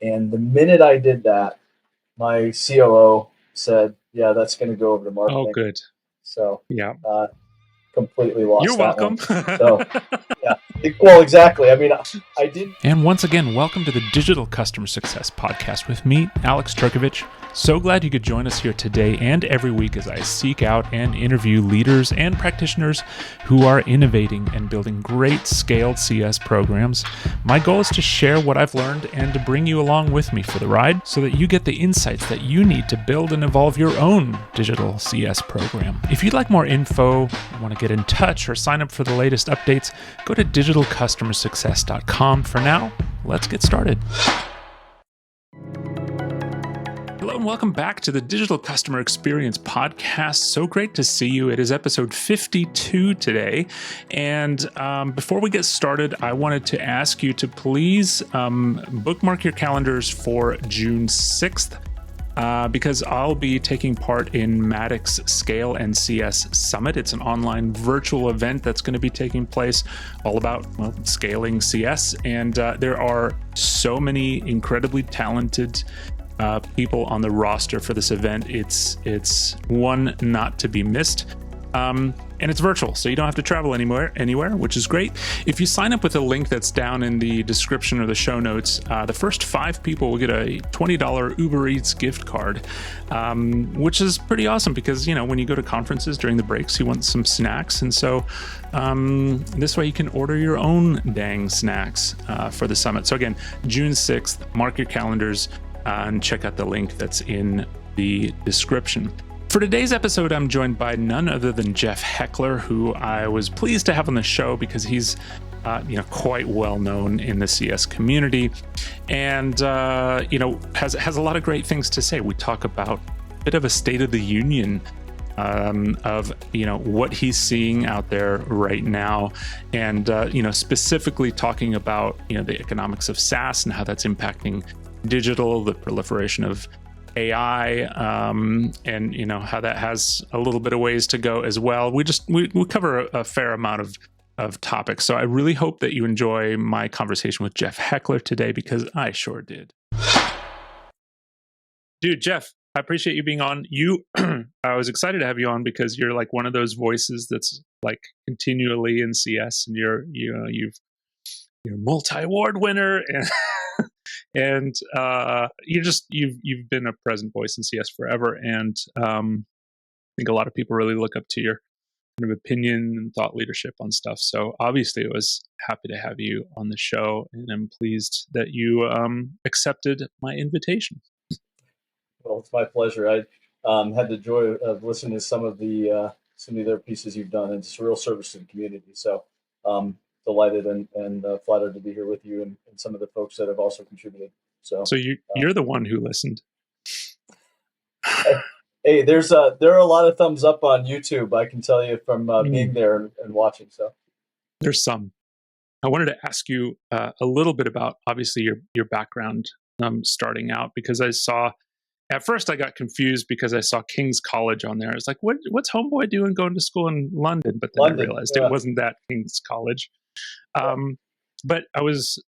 And the minute I did that, my COO said, "Yeah, that's going to go over to marketing." Oh, good. So yeah, completely lost. You're that welcome. One. So yeah, well, exactly. I mean, I didn't. And once again, welcome to the Digital Customer Success Podcast with me, Alex Turkovich. So glad you could join us here today and every week as I seek out and interview leaders and practitioners who are innovating and building great scaled CS programs. My goal is to share what I've learned and to bring you along with me for the ride so that you get the insights that you need to build and evolve your own digital CS program. If you'd like more info, want to get in touch, or sign up for the latest updates, go to digitalcustomersuccess.com. For now, let's get started. Hello and welcome back to the Digital Customer Experience Podcast. So great to see you. It is episode 52 today. And before we get started, I wanted to ask you to please bookmark your calendars for June 6th. Because I'll be taking part in Matik's Scale and CS Summit. It's an online virtual event that's going to be taking place all about scaling CS. And there are so many incredibly talented people on the roster for this event. It's one not to be missed. And it's virtual, so you don't have to travel anywhere, which is great. If you sign up with a link that's down in the description or the show notes, the first 5 people will get a $20 Uber Eats gift card, which is pretty awesome because, when you go to conferences during the breaks, you want some snacks. And so this way you can order your own dang snacks for the summit. So again, June 6th, mark your calendars and check out the link that's in the description. For today's episode, I'm joined by none other than Jeff Heckler, who I was pleased to have on the show because he's quite well known in the CS community and has a lot of great things to say. We talk about a bit of a state of the union of what he's seeing out there right now, and specifically talking about the economics of SaaS and how that's impacting digital, the proliferation of AI, and how that has a little bit of ways to go as well. We cover a fair amount of topics. So I really hope that you enjoy my conversation with Jeff Heckler today, because I sure did. Dude, Jeff, I appreciate you being on. I was excited to have you on because you're like one of those voices that's like continually in CS, and you're a multi-award winner, and you've been a present voice in CS forever, and I think a lot of people really look up to your kind of opinion and thought leadership on stuff. So obviously, I was happy to have you on the show, and I'm pleased that you accepted my invitation. Well, it's my pleasure. I had the joy of listening to some of the other pieces you've done, and it's a real service to the community. So delighted and flattered to be here with you and some of the folks that have also contributed. So you're the one who listened. Hey, there are a lot of thumbs up on YouTube. I can tell you from being there and watching. So there's some. I wanted to ask you a little bit about obviously your background starting out, because at first I got confused because I saw King's College on there. I was like, what's Homeboy doing going to school in London? But then I realized it wasn't that King's College. But I was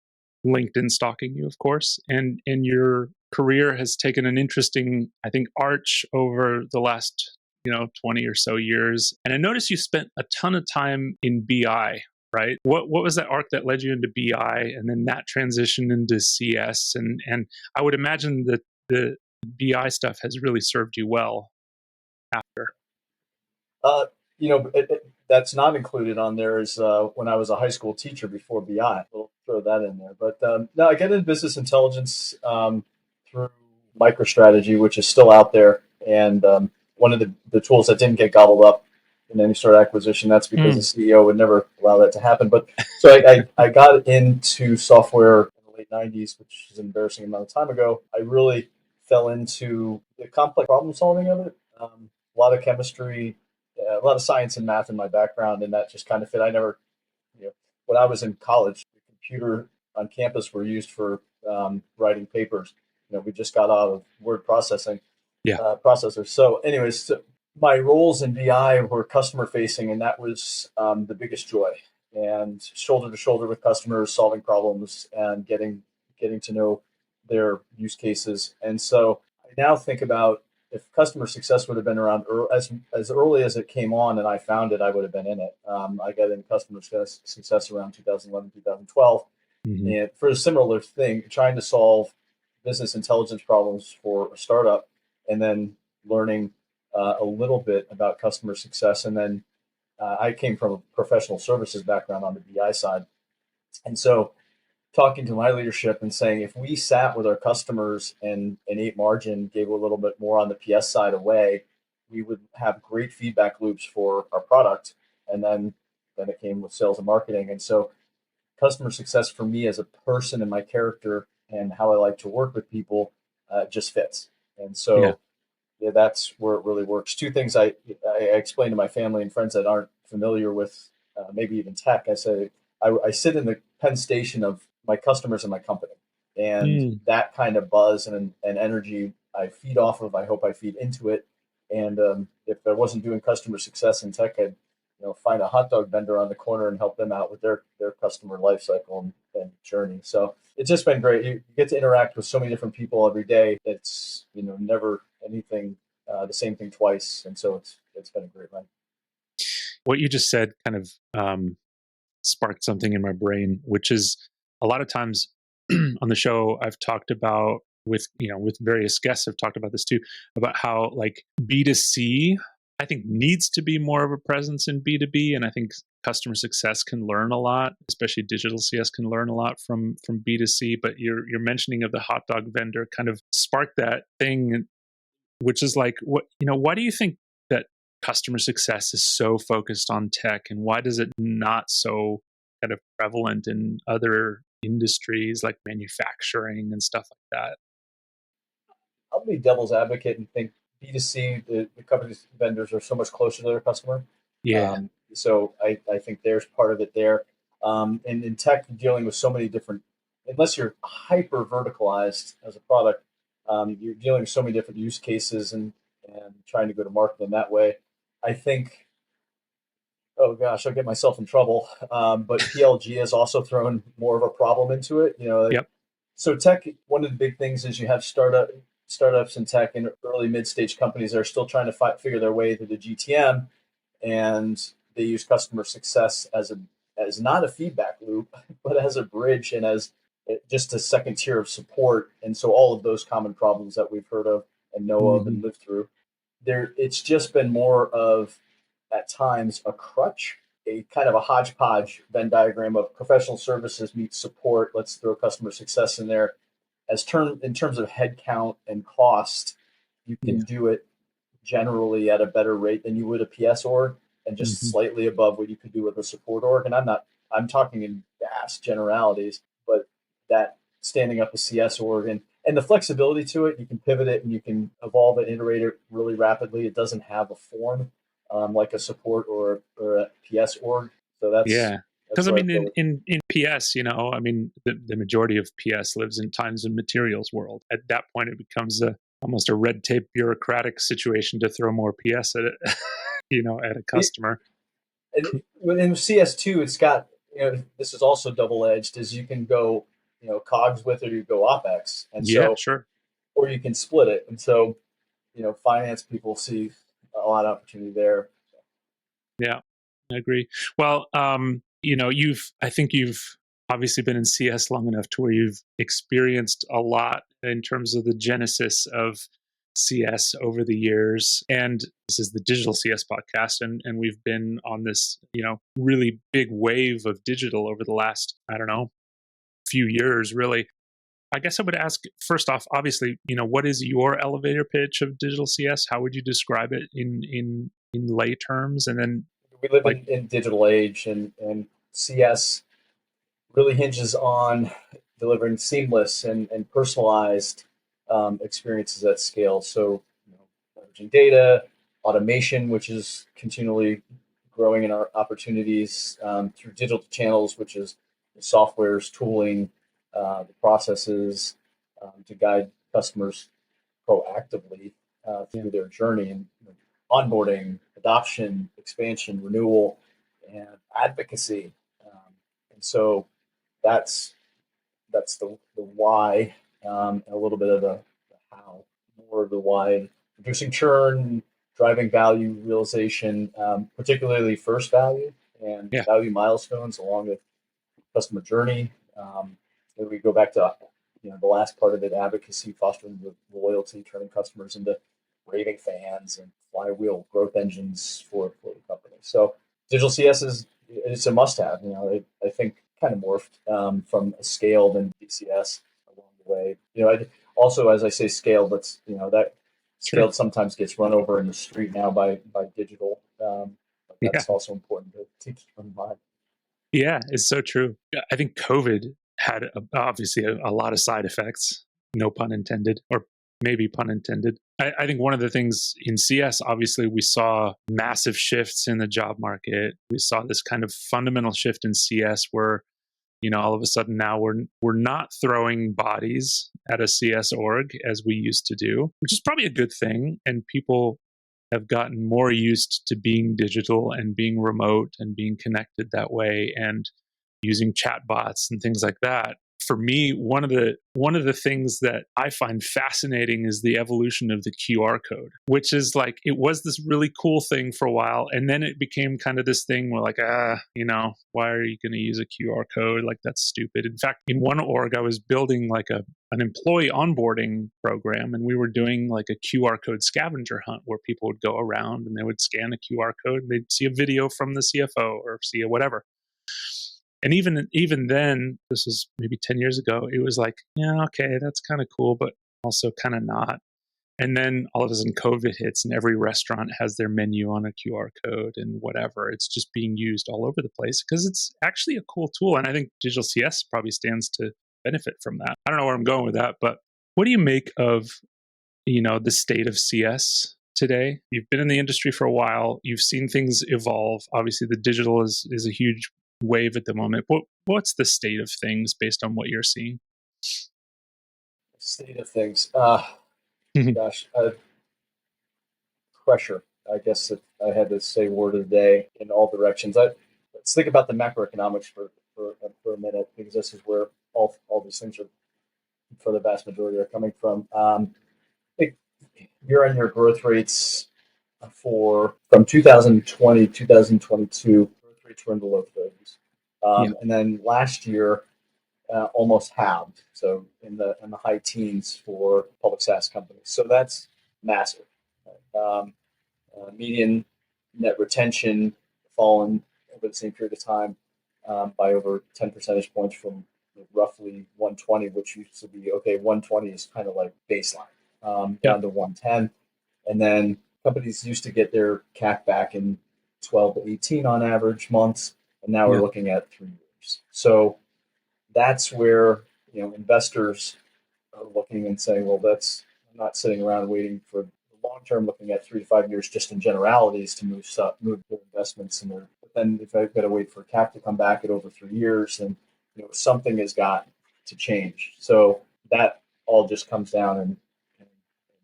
LinkedIn stalking you, of course, and your career has taken an interesting, I think, arch over the last 20 or so years. And I noticed you spent a ton of time in BI, right? What was that arc that led you into BI, and then that transition into CS? And I would imagine that the BI stuff has really served you well after. That's not included on there is when I was a high school teacher before BI. We'll throw that in there. But no, I get into business intelligence through MicroStrategy, which is still out there. And one of the tools that didn't get gobbled up in any sort of acquisition, that's because the CEO would never allow that to happen. But so I got into software in the late 90s, which is an embarrassing amount of time ago. I really fell into the complex problem solving of it. A lot of chemistry, a lot of science and math in my background, and that just kind of fit. I never, when I was in college, the computer on campus were used for writing papers. We just got out of word processing processors. So anyways, my roles in BI were customer facing, and that was the biggest joy. And shoulder to shoulder with customers, solving problems and getting to know their use cases. And so I now think about if customer success would have been around as early as it came on and I found it, I would have been in it. I got in customer success around 2011, 2012. Hmm. And for a similar thing, trying to solve business intelligence problems for a startup and then learning a little bit about customer success. And then I came from a professional services background on the BI side. And so talking to my leadership and saying if we sat with our customers and ate margin, gave a little bit more on the PS side away, we would have great feedback loops for our product. And then it came with sales and marketing. And so customer success for me as a person and my character and how I like to work with people just fits. And Yeah. so yeah, that's where it really works. Two things I explain to my family and friends that aren't familiar with maybe even tech. I say I sit in the Penn Station of my customers and my company, and Mm. that kind of buzz and energy I feed off of. I hope I feed into it. And if I wasn't doing customer success in tech, I'd find a hot dog vendor on the corner and help them out with their customer life cycle and journey. So it's just been great. You get to interact with so many different people every day. It's never anything the same thing twice, and so it's been a great run. What you just said kind of sparked something in my brain, which is a lot of times on the show I've talked about with various guests have talked about this too, about how like B2C I think needs to be more of a presence in B2B, and I think customer success can learn a lot, especially digital CS can learn a lot from B2C. But your mentioning of the hot dog vendor kind of sparked that thing, which is like, why do you think that customer success is so focused on tech, and why does it not so kind of prevalent in other industries like manufacturing and stuff like that? I'll be devil's advocate and think B2C, the companies vendors are so much closer to their customer. Yeah. So I think there's part of it there. And in tech, dealing with so many different, unless you're hyper verticalized as a product, you're dealing with so many different use cases and trying to go to market in that way. I think, oh gosh, I'll get myself in trouble. But PLG has also thrown more of a problem into it. Yep. So tech, one of the big things is you have startups in tech and early mid stage companies that are still trying to figure their way through the GTM, and they use customer success as not a feedback loop, but as a bridge and as just a second tier of support. And so all of those common problems that we've heard of and know of Hmm. and lived through, it's just been more of at times a crutch, a kind of a hodgepodge Venn diagram of professional services meets support. Let's throw customer success in there. In terms of headcount and cost, you Yeah. can do it generally at a better rate than you would a PS org, and just Hmm. slightly above what you could do with a support org. And I'm talking in vast generalities, but that standing up a CS org and the flexibility to it, you can pivot it and you can evolve it, iterate it really rapidly. It doesn't have a form like a support or a PS org. So Yeah. that's Because I where I mean, feel it. in PS, I mean, the majority of PS lives in times and materials world. At that point, it becomes almost a red tape bureaucratic situation to throw more PS at it, at a customer. And within CS2, it's got, this is also double edged, is you can go, cogs with it or you go OpEx. And Yeah, so, sure. or you can split it. And so, finance people see a lot of opportunity there. Yeah, I agree. Well, I think you've obviously been in CS long enough to where you've experienced a lot in terms of the genesis of CS over the years. And this is the Digital CS podcast. And we've been on this, really big wave of digital over the last, I don't know, few years, really. I guess I would ask first off, obviously, what is your elevator pitch of digital CS? How would you describe it in lay terms? And then We live like, in digital age, and CS really hinges on delivering seamless and personalized experiences at scale. So, leveraging data, automation, which is continually growing in our opportunities through digital channels, which is the software's tooling, the processes to guide customers proactively yeah, through their journey and onboarding, adoption, expansion, renewal, and advocacy. And so that's the why. and a little bit of the how, more of the why, reducing churn, driving value realization, particularly first value and Yeah. value milestones along with customer journey. And we go back to the last part of it: advocacy, fostering the loyalty, turning customers into raving fans, and flywheel growth engines for the company. So digital CS is it's a must-have. I think kind of morphed from a scaled and DCS along the way. Also, as I say, scaled. That Sure. scaled sometimes gets run over in the street now by digital. But Yeah. that's also important to keep in mind. Yeah, it's so true. Yeah, I think COVID had obviously a lot of side effects, no pun intended, or maybe pun intended. I think one of the things in CS, obviously, we saw massive shifts in the job market. We saw this kind of fundamental shift in CS where, all of a sudden now we're not throwing bodies at a CS org as we used to do, which is probably a good thing. And people have gotten more used to being digital and being remote and being connected that way and using chatbots and things like that. For me, one of the things that I find fascinating is the evolution of the QR code, which is like it was this really cool thing for a while, and then it became kind of this thing where like, why are you going to use a QR code? Like that's stupid. In fact, in one org, I was building like an employee onboarding program, and we were doing like a QR code scavenger hunt where people would go around and they would scan a QR code and they'd see a video from the CFO or see a whatever. And even then, this was maybe 10 years ago, it was like, yeah, okay, that's kind of cool, but also kind of not. And then all of a sudden COVID hits and every restaurant has their menu on a QR code and whatever. It's just being used all over the place because it's actually a cool tool. And I think digital CS probably stands to benefit from that. I don't know where I'm going with that, but what do you make of, the state of CS today? You've been in the industry for a while. You've seen things evolve. Obviously, the digital is a huge wave at the moment. What's the state of things based on what you're seeing? State of things. Mhm. Gosh, pressure. I guess if I had to say word of the day in all directions. Let's think about the macroeconomics for a minute, because this is where all these things are, for the vast majority, are coming from. I think year-on-year growth rates from 2020 2022, growth rates were in the low 30s, Yeah. and then last year almost halved, so in the high teens for public SaaS companies. So that's massive. Median net retention fallen over the same period of time by over 10 percentage points from roughly 120, which used to be okay. 120 is kind of like baseline, Yep. down to 110, and then companies used to get their CAC back in 12 to 18 on average months, and now we're Yeah. looking at 3 years. So that's where investors are looking and saying, well, I'm not sitting around waiting for the long term, looking at 3 to 5 years just in generalities to move their investments in there. But then if I've got to wait for CAC to come back at over 3 years, then something has got to change. So that all just comes down and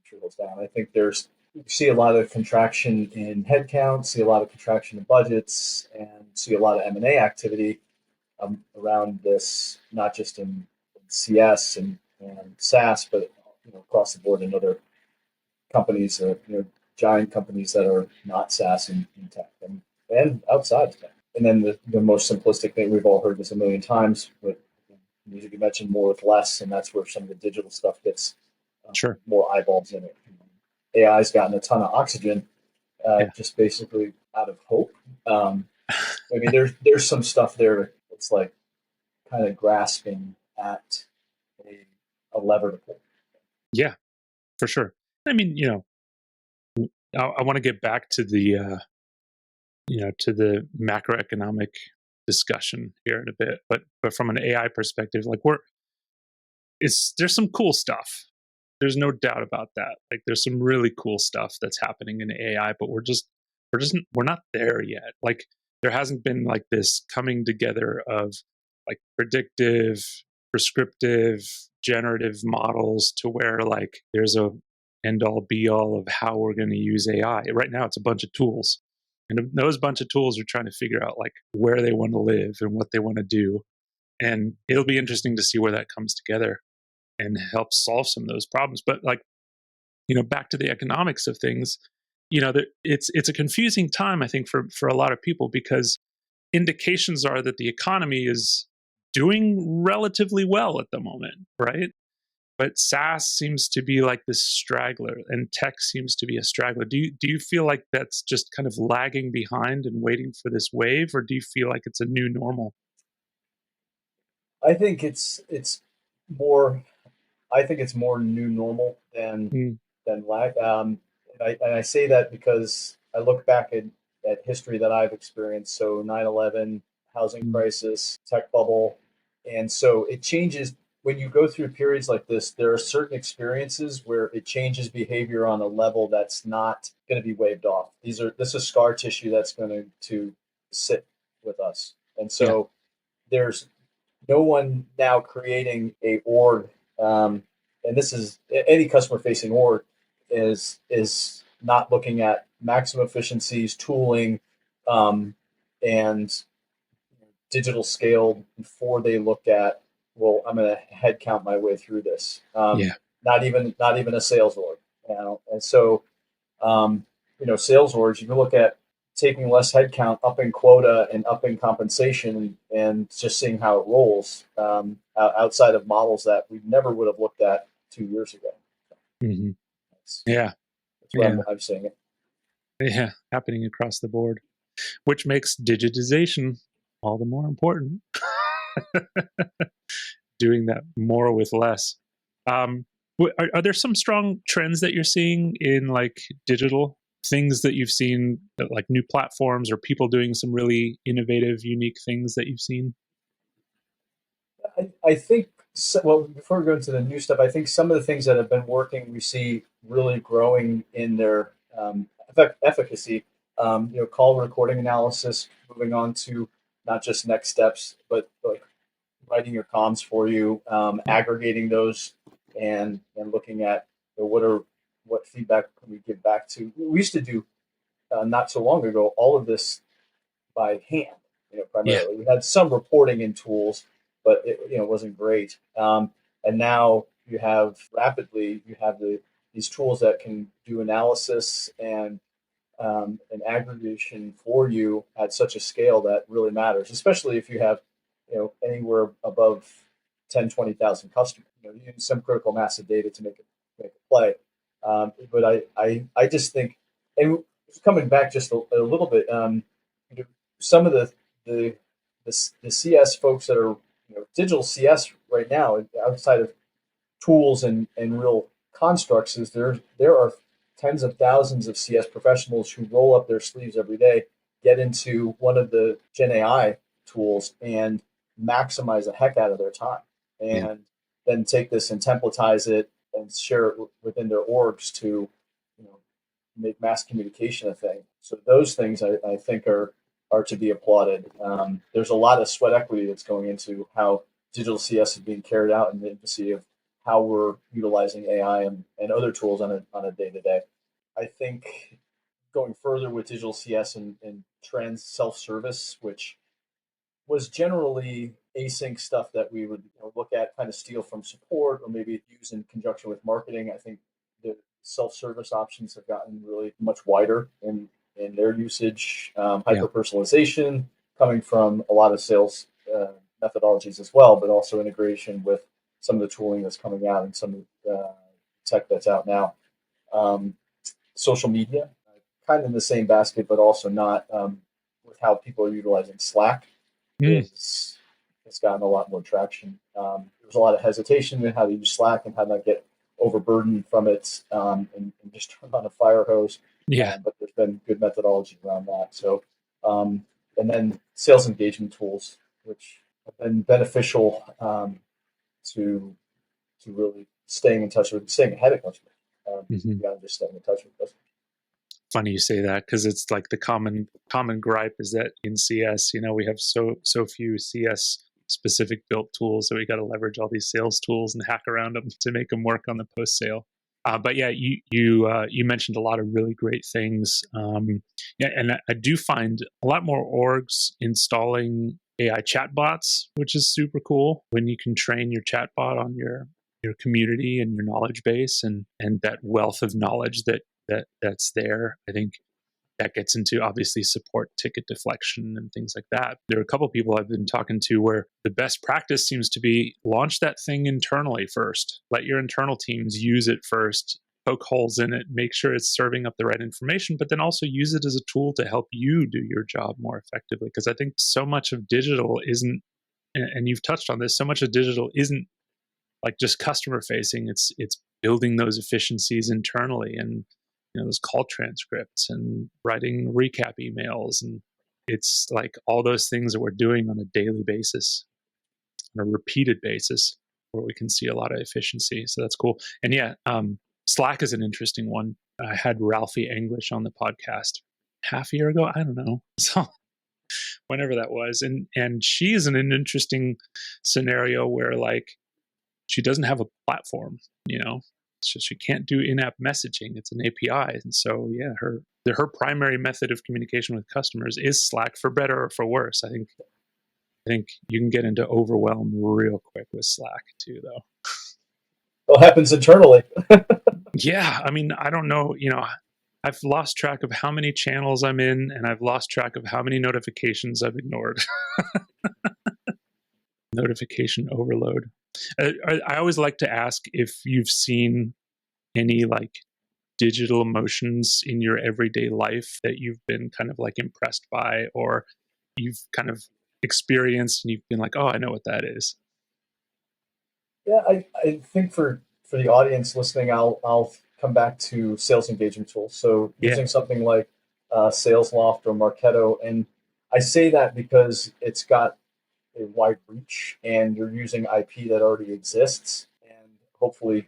trickles down. I think you see a lot of contraction in headcount, see a lot of contraction in budgets, and see a lot of M&A activity around this, not just in CS and SaaS, but across the board in other companies, giant companies that are not SaaS in tech and outside of tech. And then the most simplistic thing we've all heard this a million times, but music you mentioned, more with less, and that's where some of the digital stuff gets Sure. more eyeballs in it. AI's gotten a ton of oxygen, Yeah. just basically out of hope. I mean, there's some stuff there that's like kind of grasping at a lever to pull. Yeah, for sure. I mean, I want to get back to the macroeconomic discussion here in a bit, but from an AI perspective, like there's some cool stuff. There's no doubt about that. Like there's some really cool stuff that's happening in AI, but we're not there yet. Like there hasn't been like this coming together of like predictive, prescriptive, generative models to where like there's a end all be all of how we're going to use AI. Right now it's a bunch of tools. And those bunch of tools are trying to figure out like where they want to live and what they want to do. And it'll be interesting to see where that comes together. and help solve some of those problems. But like, back to the economics of things, it's a confusing time, I think, for a lot of people, because indications are that the economy is doing relatively well at the moment, right? But SaaS seems to be like this straggler, and tech seems to be a straggler. Do you feel like that's just kind of lagging behind and waiting for this wave, or do you feel like it's a new normal? I think it's more. I think it's more new normal Mm, than lag. And I say that because I look back at history that I've experienced. So 9/11, housing mm, crisis, tech bubble. And so it changes when you go through periods like this. There are certain experiences where it changes behavior on a level that's not going to be waved off. This is scar tissue that's going to sit with us. And yeah, so there's no one now creating a org, and this is any customer facing org is not looking at maximum efficiencies, tooling, and digital scale before they look at, well, I'm going to head count my way through this. yeah, Not even a sales org, and so sales orgs, you can look at taking less headcount, upping quota and upping compensation, and just seeing how it rolls, outside of models that we never would have looked at 2 years ago. hmm That's, yeah, that's what yeah, I'm seeing it. yeah, happening across the board, which makes digitization all the more important. Doing that more with less. Um, are there some strong trends that you're seeing in like digital things that you've seen, like new platforms or people doing some really innovative, unique things that you've seen? I think, well, before we go into the new stuff, I think some of the things that have been working, we see really growing in their efficacy. Call recording analysis, moving on to not just next steps, but like writing your comms for you, Yeah, aggregating those, and looking at what feedback can we give back to. We used to do, not so long ago, all of this by hand. yeah, Primarily we had some reporting in tools, but it wasn't great. And now you have these tools that can do analysis and aggregation for you at such a scale that really matters, especially if you have, anywhere above 10, 20,000 customers. You need some critical mass of data to make a play. But I just think, and coming back just a little bit, some of the, the CS folks that are, digital CS right now, outside of tools and real constructs, is there are tens of thousands of CS professionals who roll up their sleeves every day, get into one of the Gen AI tools, and maximize the heck out of their time, yeah, and then take this and templatize it and share it within their orgs to, you know, make mass communication a thing. So those things I think are to be applauded. There's a lot of sweat equity that's going into how digital CS is being carried out in the infancy of how we're utilizing AI and other tools on a day to day. I think going further with digital CS and trends, self service, which was generally async stuff that we would, look at, kind of steal from support or maybe use in conjunction with marketing. I think the self service options have gotten really much wider in their usage, yeah, hyper personalization coming from a lot of sales methodologies as well, but also integration with some of the tooling that's coming out and some of the tech that's out now. Um, Social media, kind of in the same basket, but also not, with how people are utilizing Slack, mm, is has gotten a lot more traction. There was a lot of hesitation in how to use Slack and how not get overburdened from it, and just turn on a fire hose. yeah, But there's been good methodology around that. So, and then sales engagement tools, which have been beneficial, to really staying ahead of customers, hmm beyond just staying in touch with customers. Funny you say that, because it's like the common gripe is that in CS, we have so few CS specific built tools, so we got to leverage all these sales tools and hack around them to make them work on the post sale. But yeah, you mentioned a lot of really great things. Yeah, and I do find a lot more orgs installing AI chatbots, which is super cool when you can train your chatbot on your your community and your knowledge base, and that wealth of knowledge that's there. I think that gets into obviously support, ticket deflection, and things like that. There are a couple of people I've been talking to where the best practice seems to be launch that thing internally first. Let your internal teams use it first, poke holes in it, make sure it's serving up the right information, but then also use it as a tool to help you do your job more effectively. Because I think so much of digital isn't, and you've touched on this, so much of digital isn't like just customer facing. It's building those efficiencies internally, and those call transcripts and writing recap emails, and it's like all those things that we're doing on a daily basis, on a repeated basis, where we can see a lot of efficiency. So that's cool. And yeah, Slack is an interesting one. I had Ralphie English on the podcast half a year ago. I don't know. So whenever that was, and she's in an interesting scenario where like she doesn't have a platform, so she can't do in-app messaging. It's an API. And so, yeah, her primary method of communication with customers is Slack, for better or for worse. I think you can get into overwhelm real quick with Slack too, though. What happens internally? Yeah. I mean, I don't know, I've lost track of how many channels I'm in, and I've lost track of how many notifications I've ignored. Notification overload. I always like to ask if you've seen any like digital emotions in your everyday life that you've been kind of like impressed by, or you've kind of experienced and you've been like, oh, I know what that is. Yeah, I think for the audience listening, I'll come back to sales engagement tools. So using something like SalesLoft or Marketo, and I say that because it's got a wide reach, and you're using IP that already exists, and hopefully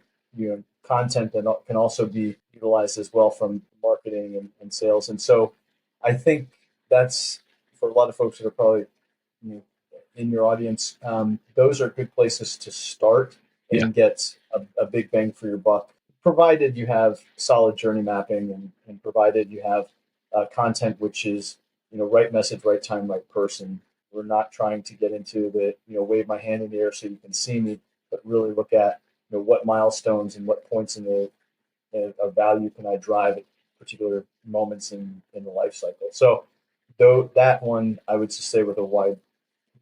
content that can also be utilized as well from marketing and sales. And so I think that's, for a lot of folks that are probably in your audience, those are good places to start and get a big bang for your buck, provided you have solid journey mapping, and provided you have content which is right message, right time, right person. We're not trying to get into the wave my hand in the air so you can see me, but really look at what milestones and what points in the of value can I drive at particular moments in the life cycle. So though that one, I would just say with a wide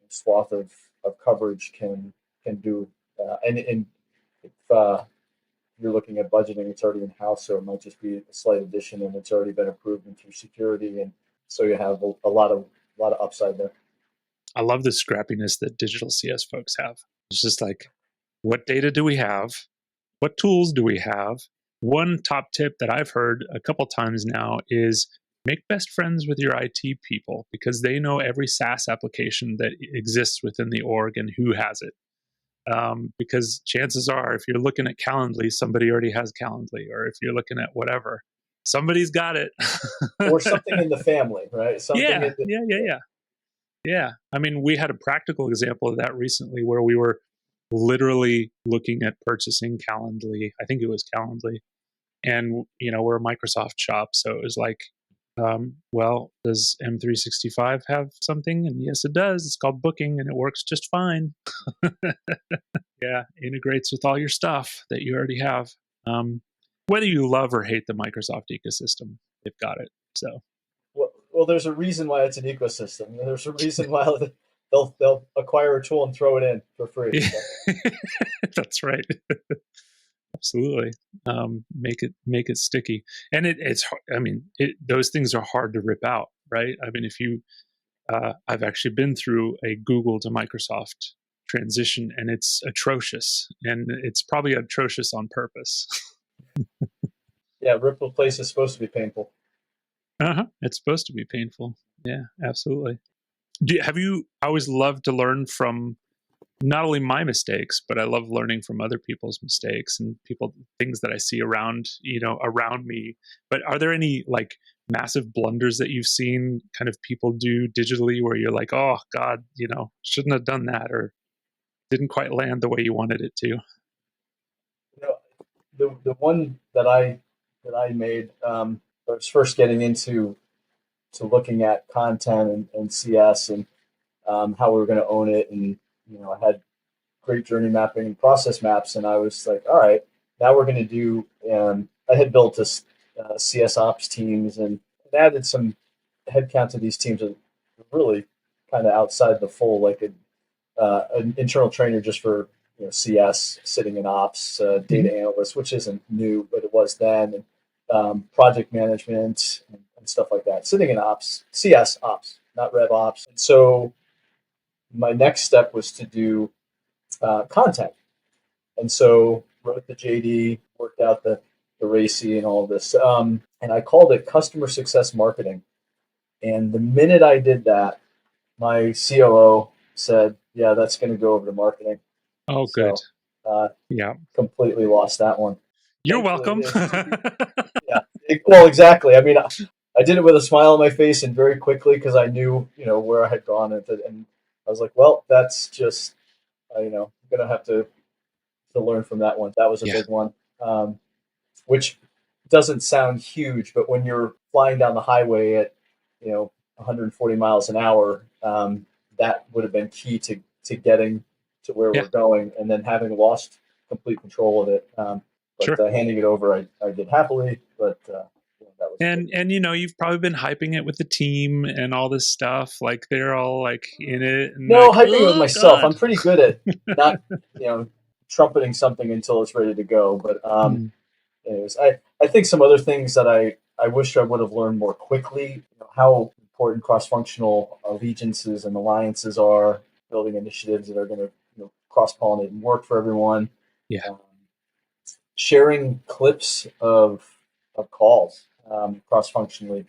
swath of coverage can do, and if you're looking at budgeting, it's already in house, so it might just be a slight addition, and it's already been approved and through security, and so you have a lot of upside there. I love the scrappiness that digital CS folks have. It's just like, what data do we have? What tools do we have? One top tip that I've heard a couple times now is make best friends with your IT people, because they know every SaaS application that exists within the org and who has it. Because chances are, if you're looking at Calendly, somebody already has Calendly, or if you're looking at whatever, somebody's got it. Or something in the family, right? Yeah. I mean, we had a practical example of that recently where we were literally looking at purchasing Calendly. I think it was Calendly. And, we're a Microsoft shop. So it was like, well, does M365 have something? And yes, it does. It's called Booking, and it works just fine. Yeah, integrates with all your stuff that you already have. Whether you love or hate the Microsoft ecosystem, they've got it. So. Well, there's a reason why it's an ecosystem. There's a reason why they'll acquire a tool and throw it in for free. Yeah. That's right. Absolutely. Make it sticky, and it's. I mean, those things are hard to rip out, right? I mean, if you, I've actually been through a Google to Microsoft transition, and it's atrocious, and it's probably atrocious on purpose. Yeah, rip replace is supposed to be painful. It's supposed to be painful. Yeah, absolutely. I always loved to learn from not only my mistakes, but I love learning from other people's mistakes and things that I see around me. But are there any like massive blunders that you've seen kind of people do digitally where you're like, oh God, shouldn't have done that, or didn't quite land the way you wanted it to? The one that I made, I was first getting into looking at content and CS, and how we were going to own it, and I had great journey mapping and process maps. And I was like, all right, now we're going to do, I had built this CS ops teams and added some headcount to these teams that were really kind of outside the fold, like an internal trainer just for CS sitting in ops, data analyst, which isn't new, but it was then, and project management and stuff like that, sitting in ops, CS ops, not rev ops. And so my next step was to do content. And so wrote the JD, worked out the RACI and all of this. And I called it customer success marketing. And the minute I did that, my COO said, yeah, that's going to go over to marketing. Oh, good. So Yeah. completely lost that one. You're Thankfully, welcome. yeah. Well, exactly. I mean, I did it with a smile on my face and very quickly because I knew, where I had gone. And I was like, well, that's just, I'm going to have to learn from that one. That was a Yeah. big one, which doesn't sound huge, but when you're flying down the highway at, 140 miles an hour, that would have been key to getting to where Yeah. we're going. And then having lost complete control of it. But Sure. handing it over, I did happily, but that was and you've probably been hyping it with the team and all this stuff. Like they're all like in it and no like, hyping it with oh myself. God. I'm pretty good at not trumpeting something until it's ready to go. But anyways, I think some other things that I wish I would have learned more quickly. How important cross-functional allegiances and alliances are, building initiatives that are going to cross-pollinate and work for everyone. Yeah. Sharing clips of calls cross-functionally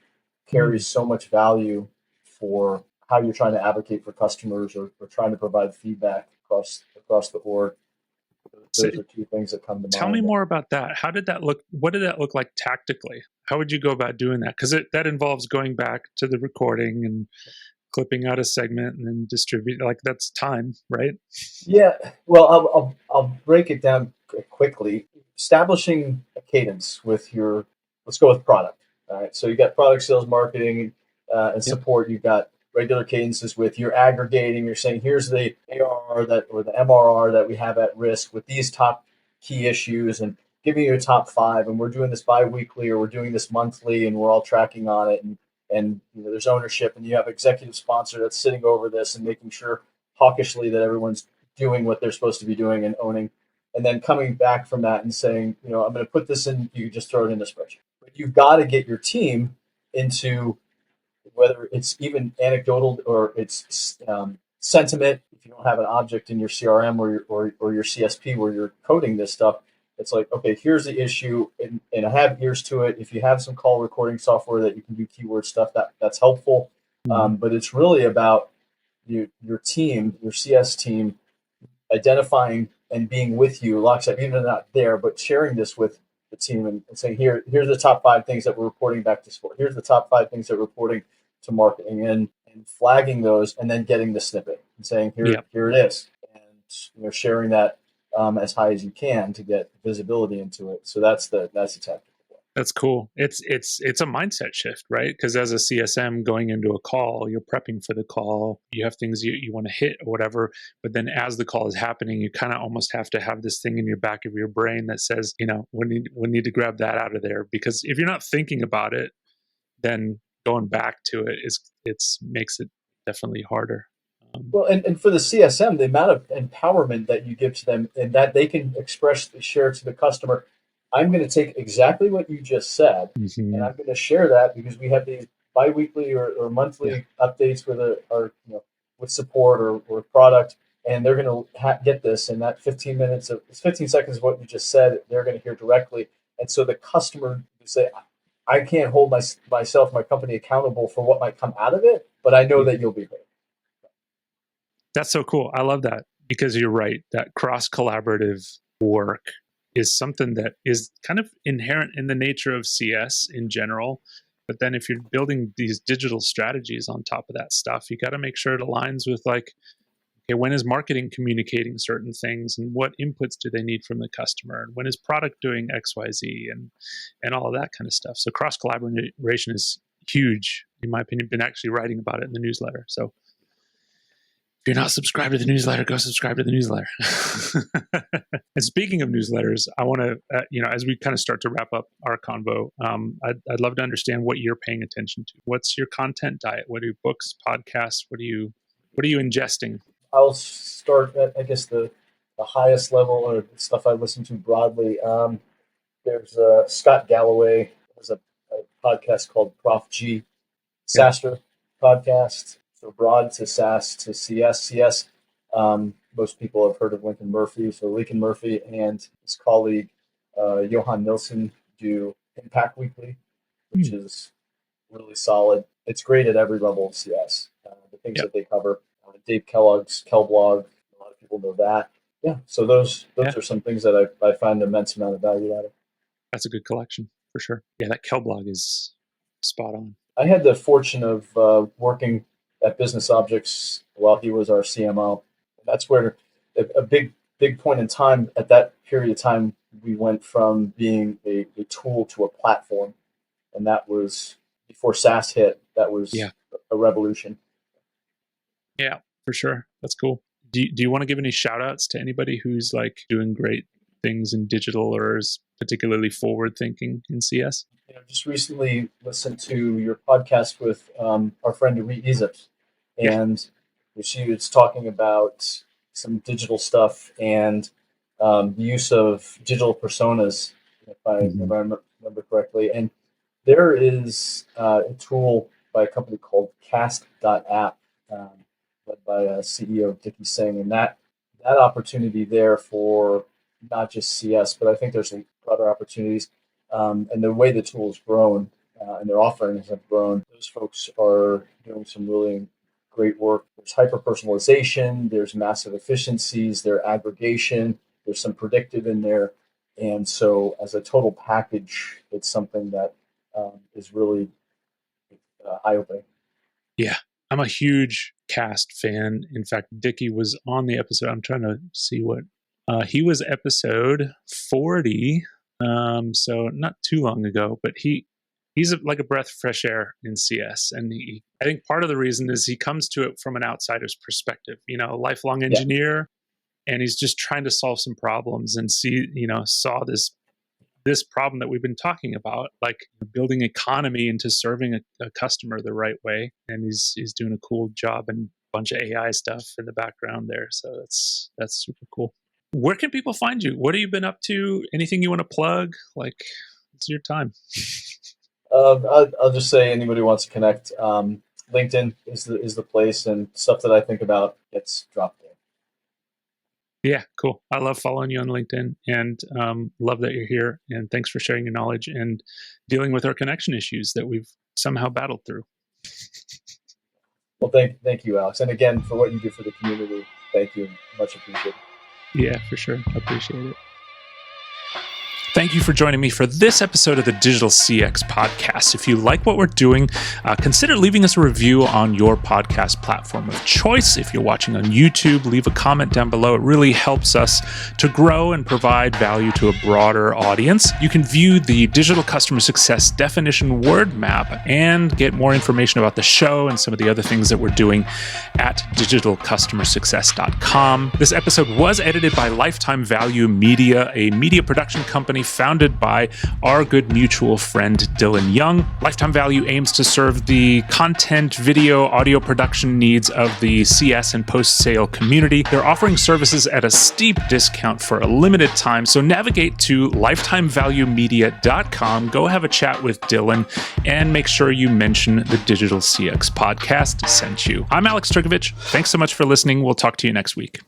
carries so much value for how you're trying to advocate for customers or trying to provide feedback across the org. So Those are two things that come to tell mind. me more about that. How did that look? What did that look like tactically? How would you go about doing that? Because that involves going back to the recording and clipping out a segment and then distribute. Like that's time, right? Yeah, well, I'll break it down quickly. Establishing a cadence with your, let's go with product. All right, so you got product sales, marketing, and Yep. support. You've got regular cadences with you're aggregating. You're saying here's the ARR that or the MRR that we have at risk with these top key issues, and giving you a top five. And we're doing this bi-weekly or we're doing this monthly, and we're all tracking on it. And there's ownership, and you have executive sponsor that's sitting over this and making sure hawkishly that everyone's doing what they're supposed to be doing and owning, and then coming back from that and saying, I'm going to put this in. You just throw it in a spreadsheet, but you've got to get your team into whether it's even anecdotal or it's sentiment. If you don't have an object in your CRM or your CSP where you're coding this stuff, it's like, okay, here's the issue, and I have ears to it. If you have some call recording software that you can do keyword stuff, that's helpful. But it's really about your team, your CS team, identifying and being with you, lockstep, even if they're not there, but sharing this with the team and saying, here's the top five things that we're reporting back to support. Here's the top five things that we're reporting to marketing, and flagging those, and then getting the snippet and saying, here it is, and sharing that as high as you can to get visibility into it. So that's the tactical. That's cool. It's a mindset shift, right? Because as a CSM going into a call, you're prepping for the call. You have things you want to hit or whatever. But then as the call is happening, you kind of almost have to have this thing in your back of your brain that says, we need to grab that out of there. Because if you're not thinking about it, then going back to it makes it definitely harder. Well, and for the CSM, the amount of empowerment that you give to them and that they can share to the customer. I'm going to take exactly what you just said, and I'm going to share that because we have these biweekly or monthly updates with with support or product, and they're going to get this. And that 15 seconds of what you just said, they're going to hear directly. And so the customer will say, I can't hold myself, my company accountable for what might come out of it, but I know that you'll be heard. That's so cool. I love that because you're right. That cross collaborative work is something that is kind of inherent in the nature of CS in general. But then if you're building these digital strategies on top of that stuff, you got to make sure it aligns with like, okay, when is marketing communicating certain things and what inputs do they need from the customer? And when is product doing XYZ and all of that kind of stuff. So cross collaboration is huge, in my opinion. Been actually writing about it in the newsletter. So If you're not subscribed to the newsletter, go subscribe to the newsletter. And speaking of newsletters, I want to, as we kind of start to wrap up our convo, I'd love to understand what you're paying attention to. What's your content diet? What are books, podcasts? What are you ingesting? I'll start at, I guess, the highest level, or the stuff I listen to broadly. There's Scott Galloway has a podcast called Prof G, SaaStr podcast. So broad to SaaS to CS. CS, most people have heard of Lincoln Murphy. So Lincoln Murphy and his colleague Johan Nilsson do Impact Weekly, which is really solid. It's great at every level of CS. The things that they cover. Dave Kellogg's Kellblog, a lot of people know that. Yeah, so those are some things that I find an immense amount of value out of. That's a good collection for sure. Yeah, that Kellblog is spot on. I had the fortune of working at Business Objects while he was our CMO. That's where a big point in time, at that period of time, we went from being a tool to a platform. And that was before SaaS hit. That was a revolution. Yeah, for sure. That's cool. Do you want to give any shout outs to anybody who's like doing great things in digital or is particularly forward thinking in CS? Just recently listened to your podcast with our friend Reed Ezeps, and she was talking about some digital stuff and the use of digital personas, if I remember correctly. And there is a tool by a company called Cast.App, led by CEO Dickey Singh, and that opportunity there for not just CS, but I think there's other opportunities. And the way the tool has grown and their offerings have grown, those folks are doing some really great work. There's hyper-personalization, there's massive efficiencies, there's aggregation, there's some predictive in there. And so as a total package, it's something that is really eye-opening. Yeah, I'm a huge Cast fan. In fact, Dickey was on the episode. I'm trying to see what... he was episode 40, so not too long ago, but he's like a breath of fresh air in CS. And I think part of the reason is he comes to it from an outsider's perspective, a lifelong engineer, and he's just trying to solve some problems and saw this problem that we've been talking about, like building economy into serving a customer the right way. And he's doing a cool job and a bunch of AI stuff in the background there. So that's super cool. Where can people find you? What have you been up to? Anything you want to plug? Like, it's your time. I'll just say anybody who wants to connect, LinkedIn is the place, and stuff that I think about gets dropped there. Yeah, cool. I love following you on LinkedIn, and love that you're here. And thanks for sharing your knowledge and dealing with our connection issues that we've somehow battled through. Well, thank you, Alex. And again, for what you do for the community, thank you. Much appreciated. Yeah, for sure. I appreciate it. Thank you for joining me for this episode of the Digital CX Podcast. If you like what we're doing, consider leaving us a review on your podcast platform of choice. If you're watching on YouTube, leave a comment down below. It really helps us to grow and provide value to a broader audience. You can view the Digital Customer Success Definition Word Map and get more information about the show and some of the other things that we're doing at digitalcustomersuccess.com. This episode was edited by Lifetime Value Media, a media production company founded by our good mutual friend Dylan Young. Lifetime Value aims to serve the content, video, audio production needs of the CS and post-sale community. They're offering services at a steep discount for a limited time, so navigate to lifetimevaluemedia.com, go have a chat with Dylan, and make sure you mention the Digital CX Podcast sent you. I'm Alex Turkovich. Thanks so much for listening. We'll talk to you next week.